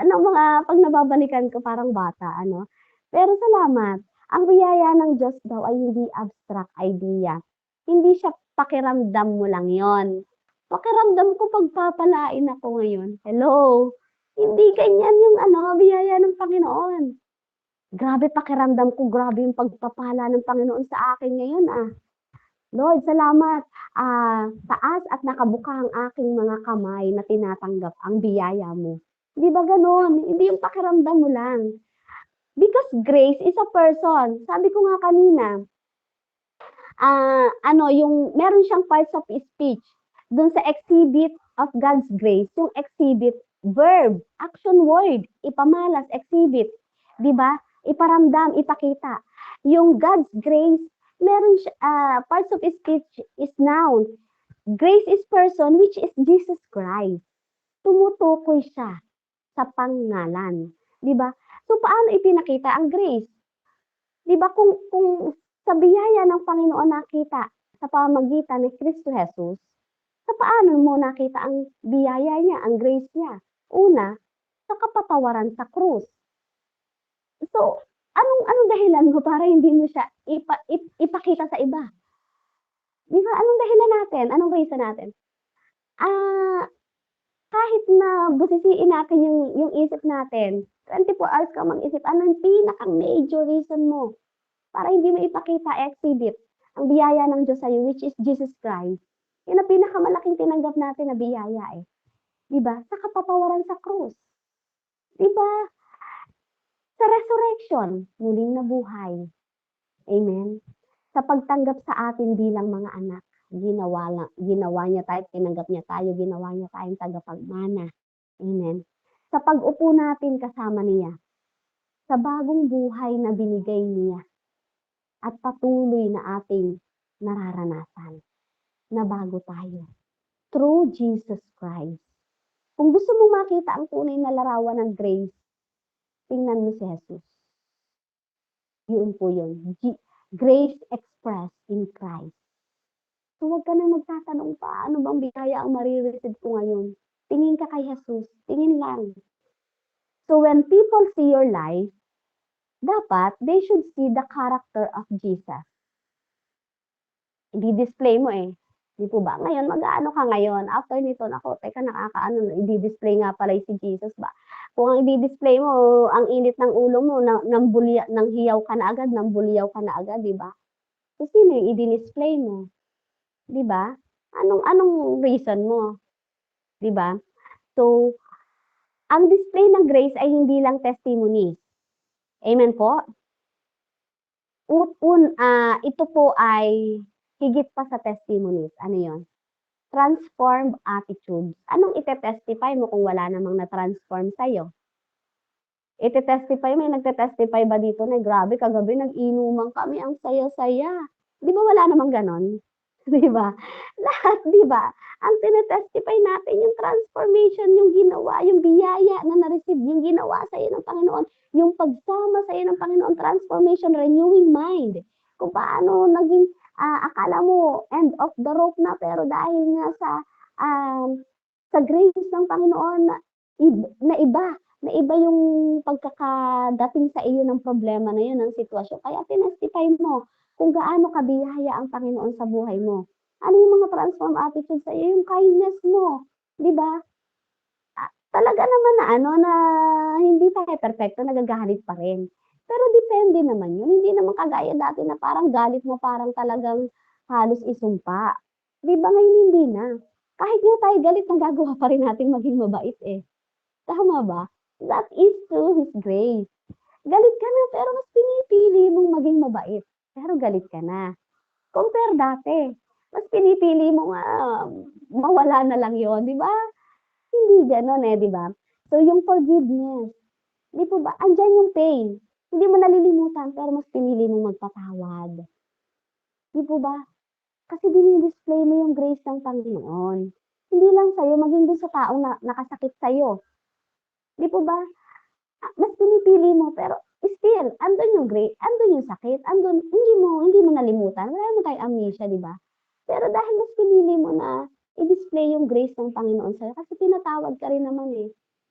mga 'pag nababalikan ko parang bata ano. Pero salamat, ang biyaya ng Diyos daw ay hindi abstract idea. Hindi siya pakiramdam mo lang 'yon. Pakiramdam ko pagpapalain ako ngayon. Hello, Hindi ganyan yung biyaya ng Panginoon. Grabe pakiramdam ko, grabe yung pagpapala ng Panginoon sa akin ngayon, Lord, salamat. Taas at nakabuka ang aking mga kamay na tinatanggap ang biyaya mo. 'Di ba gano'n? Hindi yung pakiramdam mo lang. Because grace is a person. Sabi ko nga kanina, yung meron siyang parts of speech dun sa exhibit of God's grace, yung exhibit, verb, action word, ipamalas, exhibit, 'di ba? Iparamdam, ipakita. Yung God's grace, meron siya, parts of speech is noun. Grace is person, which is Jesus Christ. Tumutukoy siya sa pangalan, 'di ba? So paano ipinakita ang grace? 'Di ba kung sa biyaya ng Panginoon nakita sa pamamagitan ni Kristo Jesus, sa paano mo nakita ang biyaya niya, ang grace niya? Una, sa kapatawaran sa krus. So, anong dahilan mo para hindi mo siya ipakita sa iba? 'Di ba, anong dahilan natin? Anong reason natin? Ah, Kahit na busisiin natin yung isip natin, 24 hours kang mag-isip, ano yung pinaka-major reason mo para hindi mo ipakita, exhibit ang biyaya ng Diyos sa'yo, which is Jesus Christ. Yun ang pinakamalaking tinanggap natin na biyaya, 'di ba? Sa kapatawaran sa krus, 'di ba? Sa resurrection, muling nabuhay. Amen. Sa pagtanggap sa atin bilang mga anak, ginawa niya tayo, tinanggap niya tayo, ginawa niya tayong tagapagmana. Amen. Sa pag-upo natin kasama niya, sa bagong buhay na binigay niya, at patuloy na ating nararanasan na bago tayo. Through Jesus Christ. Kung gusto mong makita ang tunay na larawan ng grace, tingnan mo si Jesus. Yun po yun. Grace expressed in Christ. So huwag ka nang magtatanong pa, ano bang biyaya ang marireceive ko ngayon? Tingin ka kay Jesus. Tingin lang. So when people see your life, dapat they should see the character of Jesus. I-display mo Di po ba? Ngayon, mag-aano ka ngayon? After nito, naku, teka, i-display nga pala si Jesus ba? Kung ang i-display mo, ang init ng ulo mo, nang hiyaw ka na agad, nang buliyaw ka na agad, di ba? So, sino yung i-display mo? Di ba? Anong reason mo? Di ba? So, ang display ng grace ay hindi lang testimony. Amen po? Ito po ay higit pa sa testimonies. Ano yon? Transformed attitudes. Anong ite-testify mo kung wala namang na-transform sa'yo? Ite-testify, may nagte-testify ba dito na grabe kagabi nag-inuman kami, ang saya-saya. Di ba wala namang ganon? Di ba? Lahat, di ba? Ang tinetestify natin yung transformation, yung ginawa, yung biyaya na na-receive, yung ginawa sa iyo ng Panginoon, yung pagsama sa iyo ng Panginoon, transformation, renewing mind. Kung paano naging, akala mo end of the rope na, pero dahil nga sa grace ng Panginoon na iba yung pagkakadating sa iyo ng problema na yun, ng sitwasyon. Kaya tinestify mo kung gaano kabiyaya ang Panginoon sa buhay mo. Ano yung mga transform attitude sa iyo? Yung kindness mo, 'di ba? Talaga naman na hindi tayo perfecto, nagagalit pa rin. Pero depende naman yun. Hindi naman kagaya dati na parang galit mo, parang talagang halos isumpa. 'Di ba ngayon hindi na? Kahit nga tayo galit, nagagawa pa rin natin maging mabait Tama ba? That is through His grace. Galit ka na, pero mas pinipili mong maging mabait. Pero galit ka na. Compare dati. Mas pinipili mo nga, mawala na lang yon, di ba? Hindi gano'n di ba? So, yung forgiveness, di po ba, andyan yung pain. Hindi mo nalilimutan, pero mas pinili mong magpatawad. Di po ba? Kasi dinidisplay mo yung grace ng Panginoon. Hindi lang sa'yo, maging dun sa taong nakasakit sa'yo. Di po ba? Mas pinipili mo, pero still, andun yung grace, andun yung sakit, andun, hindi mo nalimutan. Wala naman tayong amnesia, di ba? Pero dahil mas pinili mo na i-display yung grace ng Panginoon sa'yo, kasi tinatawag ka rin naman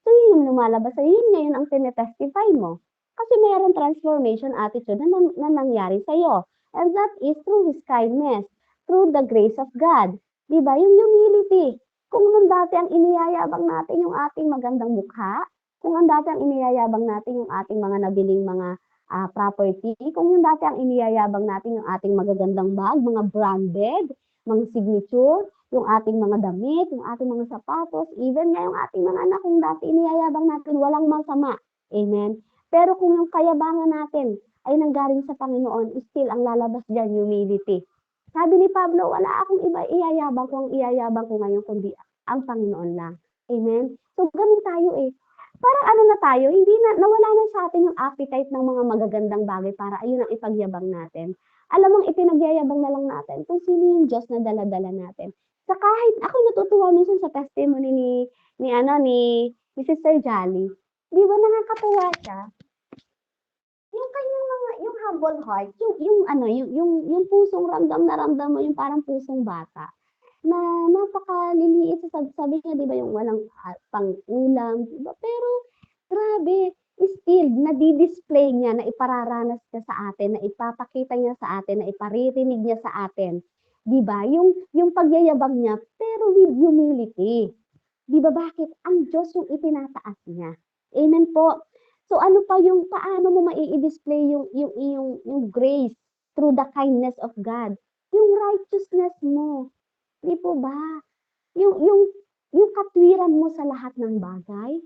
So, yun yung lumalabas sa'yo. Yun ngayon ang tinetestify mo. Kasi mayroong transformation attitude na nangyari sa'yo. And that is through His kindness, through the grace of God. Di ba? Yung humility. Kung nung dati ang iniyayabang natin yung ating magandang mukha, kung ang dati ang iniyayabang natin yung ating mga nabiling mga, property, kung yung dati ang iniyayabang natin yung ating magagandang bag, mga branded, mga signature, yung ating mga damit, yung ating mga sapatos, even nga yung ating mga anak kung dati iniyayabang natin, walang masama, amen. Pero kung yung kayabangan natin ay nanggaling sa Panginoon, still ang lalabas diyan humility. Sabi ni Pablo, wala akong iba iyayabang ko, ang iyayabang ko ngayon kundi ang Panginoon lang. Amen? So, ganun tayo eh. Parang ano na tayo, hindi na, nawala na sa atin yung appetite ng mga magagandang bagay para ayun ang ipagyabang natin. Alam mong ipinagyayabang na lang natin kung sino yung Diyos na dala-dala natin. Sa kahit, ako natutuwa minsan sa testimony ni Sister Jolly. Di ba nakakatuwa siya? Yung kanyang mga yung humble heart, yung ano, yung pusong ramdam na ramdam mo yung parang pusong bata, na napakaliliit sabi niya 'di ba yung walang, pang-ulam, 'di ba? Pero grabe, still nadi-display niya, na ipararanas niya sa atin, na ipapakita niya sa atin, na iparirinig niya sa atin, 'di ba? Yung pagyayabang niya pero with humility. 'Di ba bakit? Ang Diyos yung itinataas niya. Amen po. So ano pa yung paano mo mai-display yung grace through the kindness of God? Yung righteousness mo, 'di po ba? Yung yung katwiran mo sa lahat ng bagay,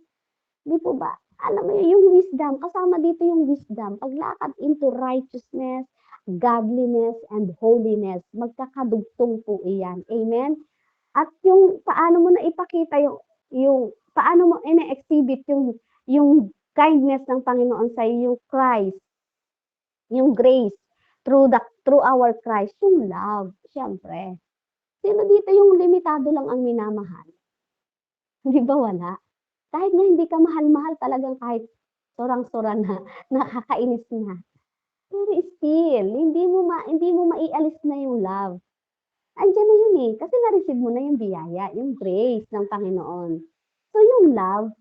'di po ba? Alam mo yung wisdom, kasama dito yung wisdom, paglakad into righteousness, godliness, and holiness, magkakadugtong po iyan. Amen? At yung paano mo na ipakita yung paano mo ine-exhibit yung kindness ng Panginoon sa yung Christ, yung grace through our Christ, yung love, siyempre. Sino dito yung limitado lang ang minamahal? Di ba wala? Kahit nga hindi ka mahal-mahal talagang kahit sorang-sora na, nakakainis na. Pero still, hindi mo maialis na yung love. Andiyan na yun eh, kasi na-receive mo na yung biyaya, yung grace ng Panginoon. So yung love,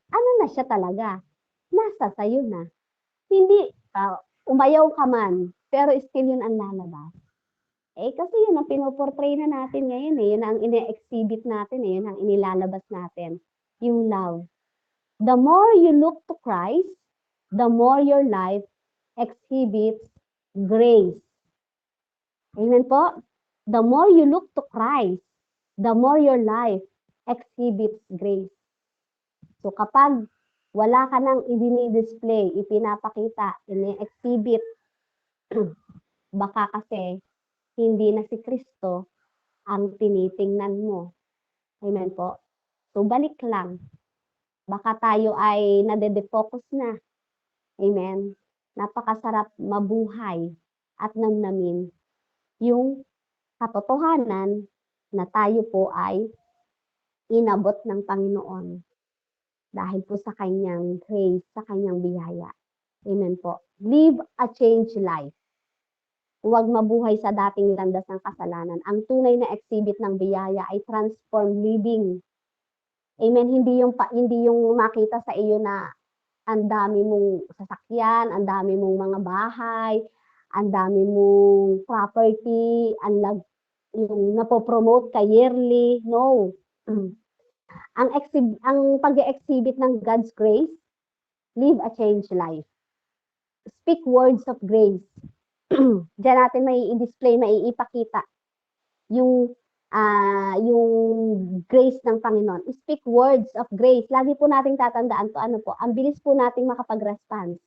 ano na siya talaga? Nasa sa'yo na. Hindi, umayaw ka man, pero still yun ang lalabas. Eh, kasi yun ang pinoportray na natin ngayon eh, yun ang ine-exhibit natin eh, yun ang inilalabas natin, yung love. The more you look to Christ, the more your life exhibits grace. Amen po? The more you look to Christ, the more your life exhibits grace. So kapag wala ka nang i-display, ipinapakita, ini-exhibit, baka kasi hindi na si Kristo ang tinitingnan mo. Amen po? So balik lang. Baka tayo ay nade-defocus na. Amen? Napakasarap mabuhay at namnamin yung katotohanan na tayo po ay inabot ng Panginoon dahil po sa kanyang grace, sa kanyang biyaya. Amen po. Live a changed life. Huwag mabuhay sa dating landas ng kasalanan. Ang tunay na exhibit ng biyaya ay transformed living. Amen. Hindi yung makita sa iyo na ang dami mong sasakyan, ang dami mong mga bahay, ang dami mong property, yung napopromote ka yearly. No. Ang pag-exhibit ng God's grace, live a changed life. Speak words of grace. Diyan natin may i-display, may ipakita yung yung grace ng Panginoon. Speak words of grace. Lagi po nating tatandaan to, ano po, ang bilis po nating makapag-response.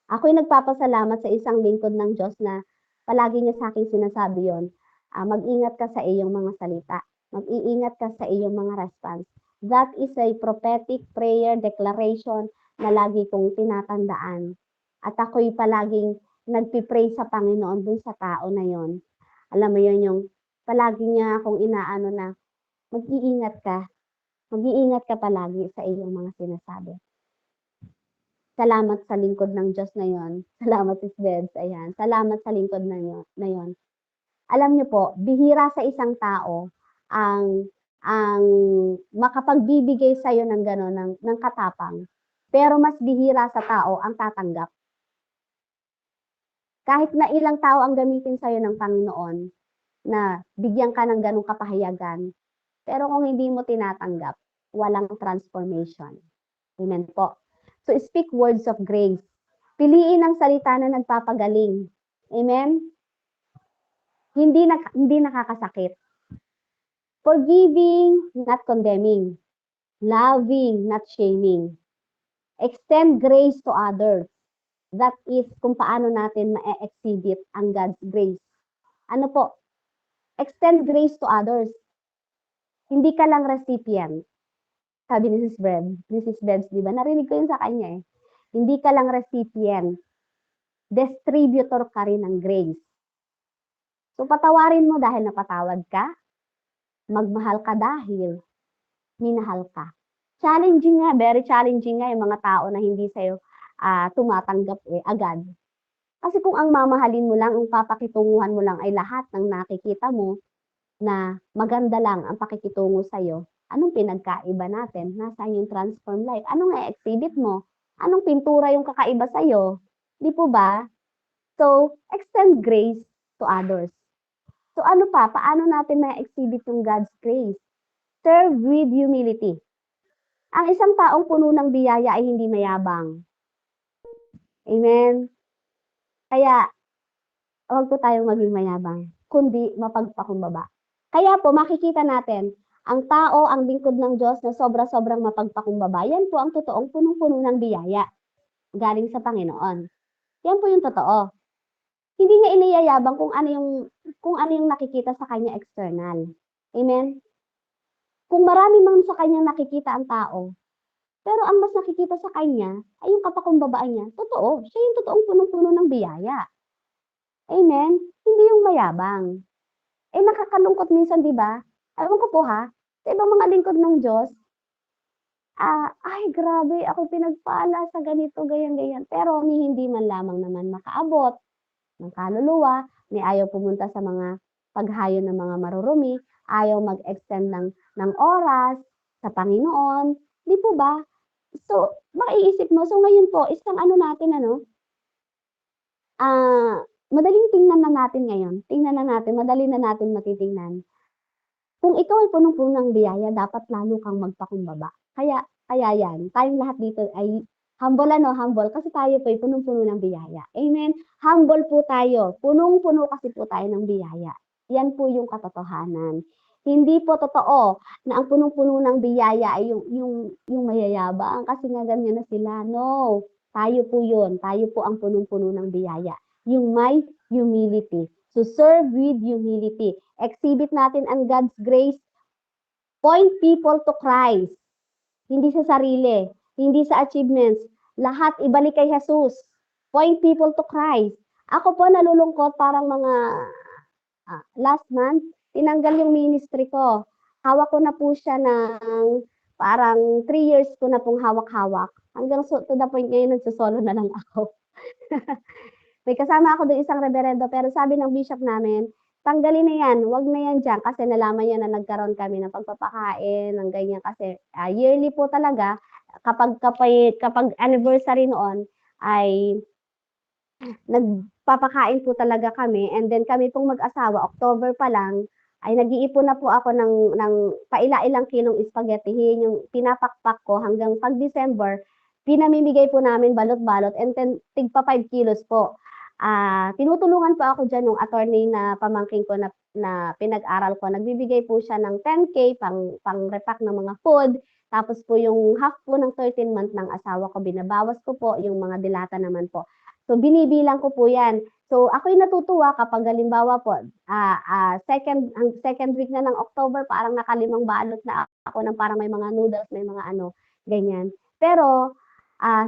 Ako'y nagpapasalamat sa isang lingkod ng Diyos na palagi niya sa akin sinasabi yon. Mag-ingat ka sa iyong mga salita. Mag-iingat ka sa iyong mga response. That is a prophetic prayer declaration na lagi kong tinatandaan. At ako'y palaging nagpipray sa Panginoon dun sa tao na yon. Alam mo yon, yung palagi niya akong inaano na mag-iingat ka palagi sa iyong mga sinasabi. Salamat sa lingkod ng Diyos na yon. Salamat, Sis Bebs. Ayan. Salamat sa lingkod na yon. Alam niyo po, bihira sa isang tao ang makapagbibigay sa iyo ng gano'n, ng katapang. Pero mas bihira sa tao ang tatanggap. Kahit na ilang tao ang gamitin sa iyo ng Panginoon, na bigyan ka ng ganong kapahayagan, Pero kung hindi mo tinatanggap, walang transformation. Amen po. So speak words of grace. Piliin ang salita na nagpapagaling. Amen? Hindi nakakasakit. Forgiving, not condemning. Loving, not shaming. Extend grace to others. That is kung paano natin ma-exhibit ang God's grace. Ano po? Extend grace to others. Hindi ka lang recipient. Sabi ni Mrs. Bebs, di ba? Narinig ko yun sa kanya eh. Hindi ka lang recipient. Distributor ka rin ng grace. So, patawarin mo dahil napatawad ka. Magmahal ka dahil minahal ka. Challenging nga, very challenging nga yung mga tao na hindi sa'yo tumatanggap agad. Kasi kung ang mamahalin mo lang, ang papakitunguhan mo lang ay lahat ng nakikita mo na maganda lang ang pakikitungo sa'yo, anong pinagkaiba natin? Nasaan yung transform life? Anong i-exhibit mo? Anong pintura yung kakaiba sa'yo? Di po ba? So, extend grace to others. So, ano pa? Paano natin ma-exhibit yung God's grace? Serve with humility. Ang isang taong puno ng biyaya ay hindi mayabang. Amen? Kaya, huwag po tayong maging mayabang, kundi mapagpakumbaba. Kaya po, makikita natin, ang tao, ang lingkod ng Diyos na sobra-sobrang mapagpakumbaba, yan po ang totoong punong-puno ng biyaya galing sa Panginoon. Yan po yung totoo. Hindi niya iniyayabang kung ano yung nakikita sa kanya external. Amen? Kung marami man sa kanya nakikita ang tao, pero ang mas nakikita sa kanya ay yung kapakumbabaan niya. Totoo, siya yung totoong punong-puno ng biyaya. Amen? Hindi yung mayabang. Nakakalungkot minsan, di ba? Ewan ko po ha, sa ibang mga lingkod ng Diyos, ay grabe, ako pinagpala sa ganito, ganyan. Pero ni hindi man lamang naman makaabot ng kaluluwa, ni ayaw pumunta sa mga paghayo ng mga marurumi, ayaw mag-extend ng oras sa Panginoon, di po ba? So, maiisip mo, so ngayon po, isang natin, madaling tingnan na natin ngayon. Madali na natin matitingnan. Kung ikaw ay punong-puno ng biyaya, dapat lalo kang magpakumbaba. Kaya yan, tayong lahat dito ay humble kasi tayo po ay punong-puno ng biyaya. Amen? Humble po tayo. Punong-puno kasi po tayo ng biyaya. Yan po yung katotohanan. Hindi po totoo na ang punong-puno ng biyaya ay yung mayayabang kasi nga ganyan na sila. No, tayo po yun. Tayo po ang punong-puno ng biyaya. Yung may humility. So serve with humility. Exhibit natin ang God's grace. Point people to Christ. Hindi sa sarili. Hindi sa achievements. Lahat ibalik kay Jesus. Point people to Christ. Ako po nalulungkot parang mga last month, tinanggal yung ministry ko. Hawak ko na po siya ng parang 3 years ko na pong hawak-hawak. Hanggang to the point ngayon, nagsosolo na lang ako. May kasama ako doon isang reverendo, pero sabi ng bishop namin, tanggalin na yan, wag na yan dyan, kasi nalaman niya na nagkaroon kami ng pagpapakain, ng ganyan, kasi yearly po talaga, kapag anniversary noon, ay nagpapakain po talaga kami, and then kami pong mag-asawa, October pa lang, ay nag-iipon na po ako ng paila-ilang kilong spaghetti, yung pinapakpak ko hanggang pag December, pinamimigay po namin balot-balot, and then tigpa 5 kilos po. Tinutulungan po ako dyan ng attorney na pamangking ko na pinag-aral ko. Nagbibigay po siya ng 10K pang repack ng mga food. Tapos po yung half po ng 13 month ng asawa ko, binabawas ko po yung mga dilata naman po. So binibilang ko po yan. So ako'y natutuwa kapag halimbawa po, second week na ng October, parang nakalimang balot na ako ng parang may mga noodles, may mga ganyan. Pero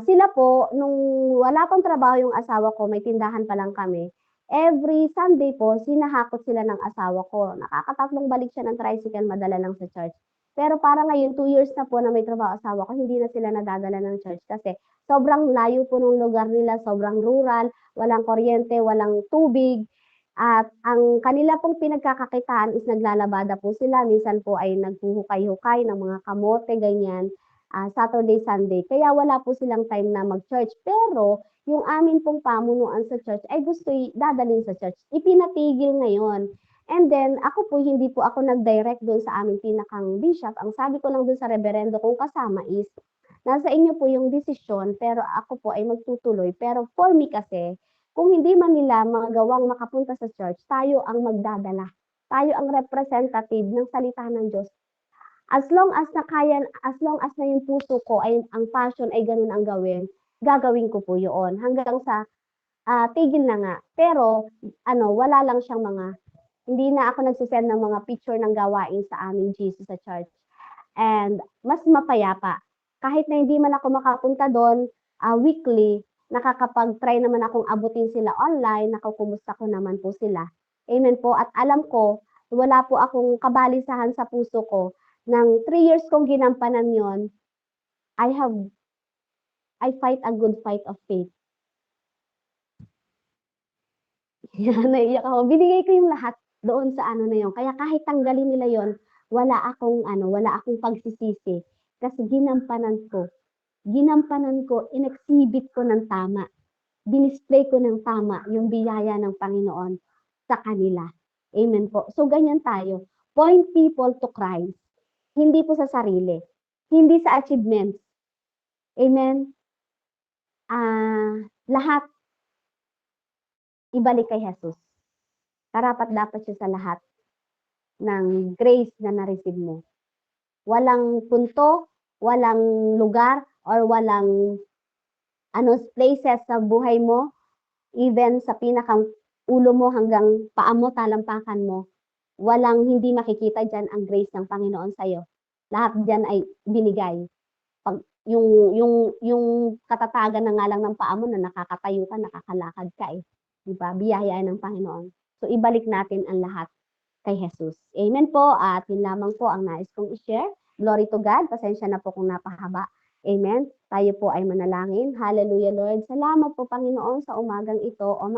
sila po, nung wala pang trabaho yung asawa ko, may tindahan pa lang kami, every Sunday po, sinahakot sila ng asawa ko. Nakakatatlong balik siya ng tricycle, madala lang sa church. Pero parang ngayon, 2 years na po na may trabaho asawa ko, hindi na sila nadadala ng church kasi sobrang layo po ng lugar nila, sobrang rural, walang kuryente, walang tubig. At ang kanila pong pinagkakakitaan is naglalabada po sila. Minsan po ay naghuhukay-hukay ng mga kamote, ganyan. Saturday, Sunday. Kaya wala po silang time na mag-church. Pero yung amin pong pamunuan sa church ay gusto dadalhin sa church. Ipinatigil ngayon. And then, ako po, hindi po ako nag-direct doon sa aming pinakang bishop. Ang sabi ko lang doon sa reverendo kong kasama is, nasa inyo po yung desisyon, pero ako po ay magtutuloy. Pero for me kasi, kung hindi man nila magawang makapunta sa church, tayo ang magdadala. Tayo ang representative ng salita ng Diyos. As long as na kaya, as long as na yung puso ko ay, ang passion ay ganun ang gagawin ko po yun. Hanggang sa tigil na nga. Pero wala lang siyang hindi na ako nagse-send ng mga picture ng gawain sa aming GC sa church. And mas mapayapa. Kahit na hindi man ako makapunta doon weekly, nakakapag-try naman akong abutin sila online, nakukumusta ko naman po sila. Amen po. At alam ko, wala po akong kabalisahan sa puso ko. Ng 3 years kong ginampanan yon, I fight a good fight of faith. Yan, naiiyak ako. Binigay ko yung lahat doon sa na yun. Kaya kahit tanggalin nila yon, wala akong pagsisisi. Kasi ginampanan ko, in-exhibit ko ng tama. Dinisplay ko ng tama yung biyaya ng Panginoon sa kanila. Amen po. So, ganyan tayo. Point people to Christ. Hindi po sa sarili. Hindi sa achievements. Amen? Lahat ibalik kay Jesus. Karapat-dapat siya sa lahat ng grace na na-receive mo. Walang punto, walang lugar, or walang places sa buhay mo, even sa pinakang ulo mo hanggang paa mo, talampakan mo, walang hindi makikita dyan ang grace ng Panginoon sa'yo. Lahat dyan ay binigay. Pag, yung katatagan na nga lang ng paa mo na nakakatayo ka, nakakalakad ka Diba? Biyaya ng Panginoon. So, ibalik natin ang lahat kay Jesus. Amen po. At yun lamang po ang nais kong i-share. Glory to God. Pasensya na po kung napahaba. Amen. Tayo po ay manalangin. Hallelujah, Lord. Salamat po, Panginoon, sa umagang ito. O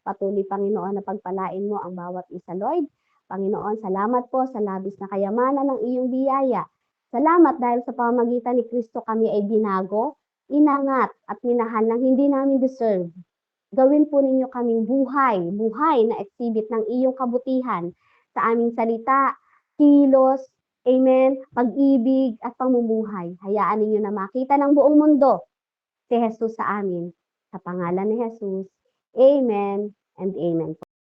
patuloy, Panginoon, na pagpalain mo ang bawat isa, Lord. Panginoon, salamat po sa labis na kayamanan ng iyong biyaya. Salamat dahil sa pamamagitan ni Kristo kami ay binago, inangat at minahal ng hindi namin deserve. Gawin po ninyo kaming buhay na exhibit ng iyong kabutihan sa aming salita, kilos, amen, pag-ibig at pamumuhay. Hayaan ninyo na makita ng buong mundo si Jesus sa amin. Sa pangalan ni Jesus, amen and amen.